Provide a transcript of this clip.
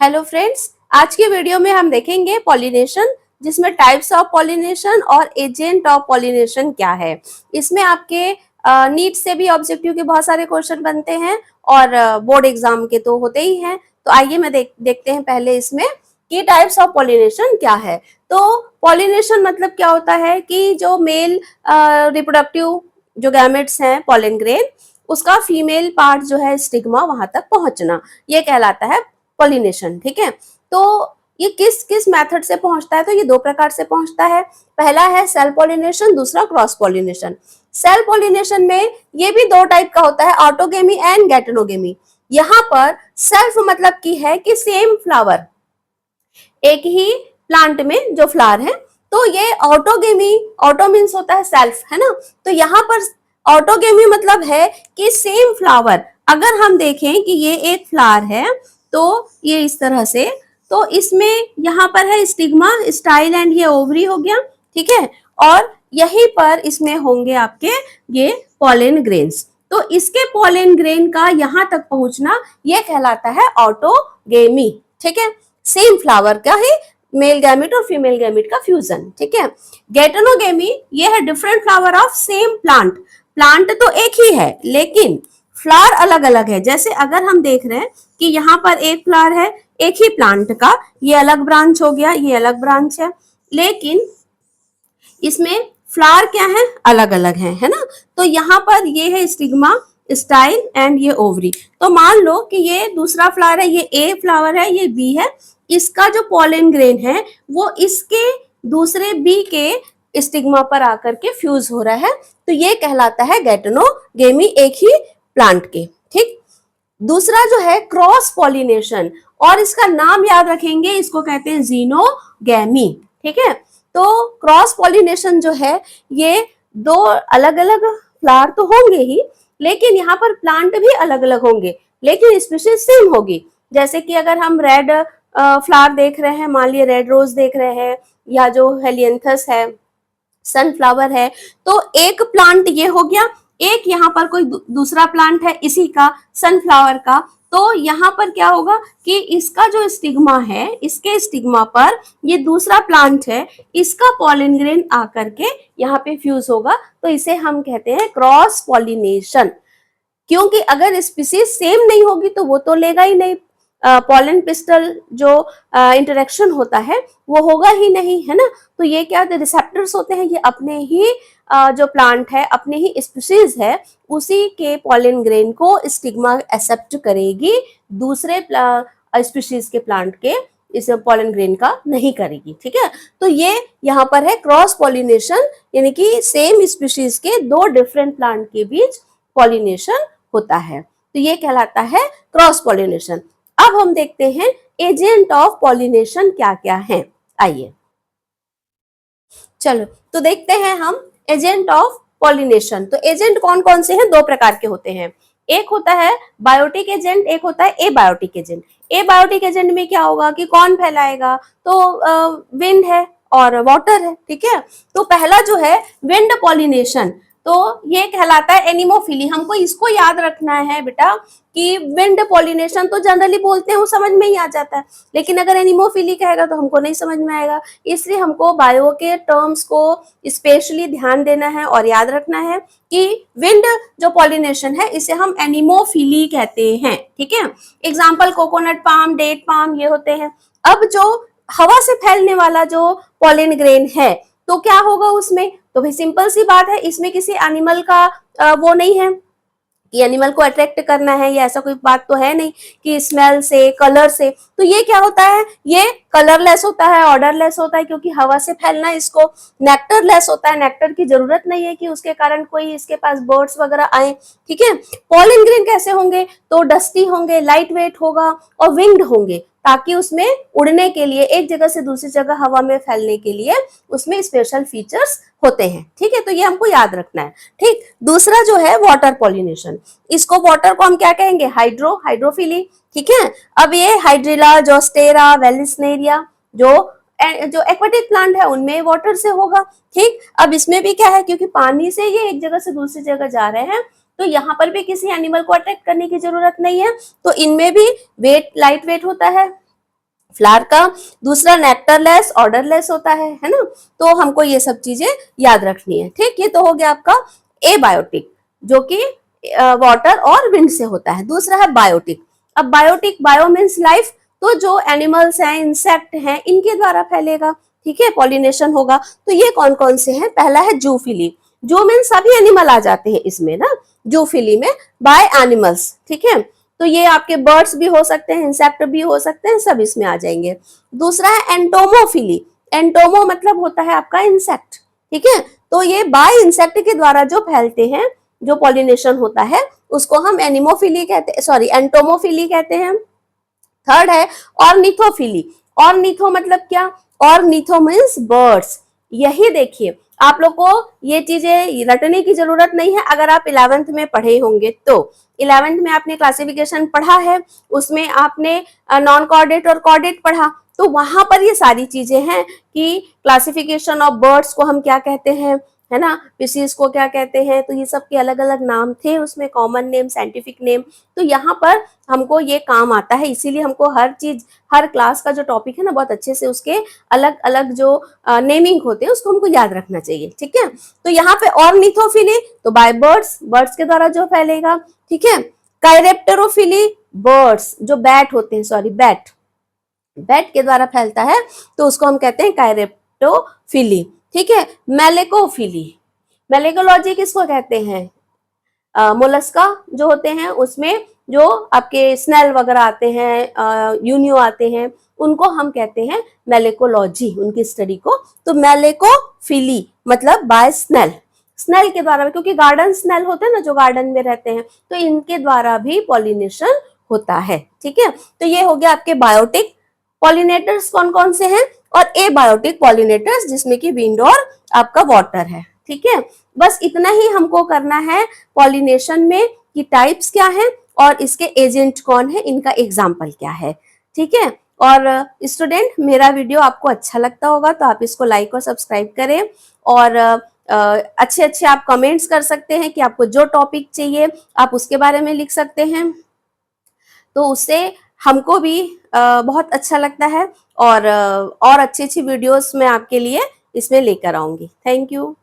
Hello friends, आज की video में हम देखेंगे पॉलिनेशन, जिसमें टाइप्स ऑफ पॉलिनेशन और एजेंट ऑफ पॉलिनेशन क्या है। इसमें आपके नीट से भी ऑब्जेक्टिव के बहुत सारे क्वेश्चन बनते हैं और बोर्ड एग्जाम के तो होते ही हैं। तो आइए देखते हैं पहले इसमें कि टाइप्स ऑफ पॉलिनेशन क्या है। तो पॉलिनेशन मतलब क्या होता है कि जो मेल रिप्रोडक्टिव जो गैमेट्स हैं पॉलन ग्रेन, उसका फीमेल पार्ट जो है स्टिग्मा वहां तक पहुंचना, ये कहलाता है पॉलिनेशन। ठीक है, तो ये किस किस मेथड से पहुंचता है, तो ये दो प्रकार से पहुंचता है। पहला है सेल पॉलिनेशन, दूसरा क्रॉस पॉलिनेशन। सेल पॉलिनेशन में ये भी दो टाइप का होता है, ऑटोगेमी एंड गैटेनोगेमी। यहाँ पर सेल्फ मतलब की है कि सेम फ्लावर, एक ही प्लांट में जो फ्लावर है, तो ये ऑटोगेमी, ऑटो मीन्स होता है सेल्फ, है ना। तो यहाँ पर ऑटोगेमी मतलब है कि सेम फ्लावर, अगर हम देखें कि ये एक फ्लावर है तो ये इस तरह से, तो इसमें यहाँ पर है स्टिग्मा, स्टाइल एंड ये ओवरी हो गया। ठीक है, और यहीं पर इसमें होंगे आपके ये पॉलन ग्रेन्स। तो इसके पॉलन ग्रेन का यहाँ तक पहुंचना ये कहलाता है ऑटोगेमी। ठीक है, सेम फ्लावर का ही मेल गैमेट और फीमेल गैमेट का फ्यूजन। ठीक है, गैटेनोगेमी ये है different flower of same plant. Plant तो एक ही है लेकिन फ्लावर अलग अलग है। जैसे अगर हम देख रहे हैं कि यहाँ पर एक फ्लावर है एक ही प्लांट का, ये अलग ब्रांच हो गया, ये अलग ब्रांच है, लेकिन इसमें फ्लावर क्या है, अलग अलग है ना। तो यहाँ पर ये है स्टिग्मा, स्टाइल एंड ये ओवरी। तो मान लो कि ये दूसरा फ्लावर है, ये ए फ्लावर है, ये बी है, इसका जो पॉलन ग्रेन है वो इसके दूसरे बी के स्टिग्मा पर आकर के फ्यूज हो रहा है, तो ये कहलाता है गैटेनोगेमी, एक ही प्लांट के। ठीक, दूसरा जो है क्रॉस पॉलिनेशन, और इसका नाम याद रखेंगे, इसको कहते हैं जीनोगैमी। ठीक है, तो क्रॉस पॉलिनेशन जो है ये दो अलग अलग फ्लावर तो होंगे ही, लेकिन यहाँ पर प्लांट भी अलग अलग होंगे, लेकिन स्पीशीज सेम होगी। जैसे कि अगर हम रेड फ्लावर देख रहे हैं, मान लिए रेड रोज देख रहे हैं, या जो हेलियंथस है, सनफ्लावर है, तो एक प्लांट ये हो गया, एक यहाँ पर कोई दूसरा प्लांट है इसी का, सनफ्लावर का। तो यहाँ पर क्या होगा कि इसका जो स्टिग्मा है, इसके स्टिग्मा पर ये दूसरा प्लांट है, इसका पॉलन ग्रेन आकर के यहाँ पे फ्यूज होगा, तो इसे हम कहते हैं क्रॉस पॉलिनेशन। क्योंकि अगर स्पीसीज सेम नहीं होगी तो वो तो लेगा ही नहीं, पॉलन पिस्टल जो इंटरेक्शन होता है वो होगा ही नहीं, है ना। तो ये क्या रिसेप्टर्स होते हैं, ये अपने ही जो प्लांट है, अपने ही स्पीसीज है, उसी के पॉलन ग्रेन को स्टिग्मा एक्सेप्ट करेगी, दूसरे स्पीसीज के प्लांट के इस पॉलन ग्रेन का नहीं करेगी। ठीक है, तो ये यहाँ पर है क्रॉस पॉलिनेशन, यानी कि सेम स्पीशीज के दो डिफरेंट प्लांट के बीच पॉलिनेशन होता है, तो ये कहलाता है क्रॉस पॉलिनेशन। अब हम देखते हैं एजेंट ऑफ पॉलिनेशन क्या क्या है। आइए चलो तो देखते हैं हम एजेंट ऑफ पॉलिनेशन। तो एजेंट कौन कौन से हैं, दो प्रकार के होते हैं, एक होता है बायोटिक एजेंट, एक होता है एबायोटिक एजेंट। एबायोटिक एजेंट में क्या होगा कि कौन फैलाएगा, तो विंड है और वाटर है। ठीक है, तो पहला जो है विंड पॉलिनेशन, तो ये कहलाता है एनिमोफिली। हमको इसको याद रखना है बेटा कि विंड पॉलिनेशन तो जनरली बोलते हैं, वो समझ में ही आ जाता है, लेकिन अगर एनिमोफिली कहेगा तो हमको नहीं समझ में आएगा। इसलिए हमको बायो के टर्म्स को स्पेशली ध्यान देना है और याद रखना है कि विंड जो पॉलिनेशन है इसे हम एनिमोफिली कहते हैं। ठीक है, example coconut palm, date palm, ये होते हैं। अब जो हवा से फैलने वाला जो पॉलन ग्रेन है, तो क्या होगा उसमें, तो भाई सिंपल सी बात है, इसमें किसी एनिमल का वो नहीं है कि एनिमल को अट्रैक्ट करना है, या ऐसा कोई बात तो है नहीं कि स्मेल से, कलर से। तो ये क्या होता है, ये कलरलेस होता है, ऑर्डरलेस होता है, क्योंकि हवा से फैलना है इसको। नेक्टरलेस होता है, नेक्टर की जरूरत नहीं है कि उसके कारण कोई इसके पास बर्ड्स वगैरह आए। ठीक है, पॉलन ग्रेन कैसे होंगे, तो डस्टी होंगे, लाइट वेट होगा और विंग्ड होंगे, ताकि उसमें उड़ने के लिए, एक जगह से दूसरी जगह हवा में फैलने के लिए उसमें स्पेशल फीचर्स होते हैं। ठीक है, तो ये हमको याद रखना है। ठीक, दूसरा जो है वाटर पॉलिनेशन, इसको वाटर को हम क्या कहेंगे, हाइड्रोफिली। ठीक है, अब ये हाइड्रिला, जोस्टेरा, वेलिस्नेरिया जो एक्वाटिक प्लांट है उनमें वाटर से होगा। ठीक, अब इसमें भी क्या है, क्योंकि पानी से ये एक जगह से दूसरी जगह जा रहे हैं, तो यहाँ पर भी किसी एनिमल को अट्रैक्ट करने की जरूरत नहीं है, तो इनमें भी वेट, लाइट वेट होता है, फ्लावर का। दूसरा नेक्टरलेस, ऑर्डरलेस होता है ना। तो हमको ये सब चीजें याद रखनी है। ठीक, ये तो हो गया आपका एबायोटिक, जो कि वाटर और विंड से होता है। दूसरा है बायोटिक। अब बायोटिक, बायो मीन्स लाइफ, तो जो एनिमल्स हैं, इंसेक्ट हैं, इनके द्वारा फैलेगा। ठीक है, पॉलिनेशन होगा। तो ये कौन कौन से हैं? पहला है जूफिली। जो मीन्स सभी एनिमल आ जाते हैं इसमें ना, जूफिली में, बाय एनिमल्स। ठीक है, तो ये आपके बर्ड्स भी हो सकते हैं, इंसेक्ट भी हो सकते हैं, सब इसमें आ जाएंगे। दूसरा है एंटोमोफिली। एंटोमो मतलब होता है आपका इंसेक्ट। ठीक है, तो ये बाय इंसेक्ट के द्वारा जो फैलते हैं, जो पॉलिनेशन होता है, उसको हम एनिमोफिली कहते हैं, सॉरी एंटोमोफिली कहते हैं। थर्ड है ऑर्निथोफिली। ऑर्निथो मतलब क्या? Ornitho means birds. यही देखिए, आप लोग को ये चीजें रटने की जरूरत नहीं है। अगर आप 11th में पढ़े होंगे तो 11th में आपने क्लासिफिकेशन पढ़ा है, उसमें आपने नॉन कॉर्डेट और कॉर्डेट पढ़ा, तो वहां पर ये सारी चीजें हैं कि क्लासिफिकेशन ऑफ बर्ड्स को हम क्या कहते हैं, है ना, स्पीशीज को क्या कहते हैं। तो ये सब के अलग अलग नाम थे उसमें, कॉमन नेम, साइंटिफिक नेम। तो यहाँ पर हमको ये काम आता है, इसीलिए हमको हर चीज, हर क्लास का जो टॉपिक है ना, बहुत अच्छे से उसके अलग अलग जो नेमिंग होते हैं उसको हमको याद रखना चाहिए। ठीक है, तो यहाँ पे ऑर्निथोफिली तो बाय बर्ड्स, बर्ड्स के द्वारा जो फैलेगा। ठीक है, काइरेप्टेरोफिली बर्ड्स, जो बैट होते हैं, सॉरी बैट, बैट के द्वारा फैलता है, तो उसको हम कहते हैं काइरेप्टोफिली। ठीक है, मेलेकोफिली, मेलेकोलॉजी किसको कहते हैं? मोलस्का जो होते हैं उसमें जो आपके स्नेल वगैरह आते हैं, यूनियो आते हैं, उनको हम कहते हैं मेलेकोलॉजी, उनकी स्टडी को। तो मेलेकोफिली मतलब बाय स्नेल, स्नेल के द्वारा, क्योंकि गार्डन स्नेल होते हैं ना, जो गार्डन में रहते हैं, तो इनके द्वारा भी पॉलिनेशन होता है। ठीक है, तो ये हो गया आपके बायोटिक पॉलिनेटर्स कौन कौन से हैं, और एबायोटिक पॉलिनेटर्स जिसमें कि विंड और आपका वाटर है। ठीक है, बस इतना ही हमको करना है पॉलिनेशन में, कि टाइप्स क्या है और इसके एजेंट कौन है, इनका एग्जाम्पल क्या है। ठीक है, और स्टूडेंट, मेरा वीडियो आपको अच्छा लगता होगा तो आप इसको लाइक और सब्सक्राइब करें, और अच्छे अच्छे आप कमेंट्स कर सकते हैं कि आपको जो टॉपिक चाहिए आप उसके बारे में लिख सकते हैं, तो उससे हमको भी बहुत अच्छा लगता है, और अच्छी अच्छी वीडियोस मैं आपके लिए इसमें लेकर आऊंगी। Thank you.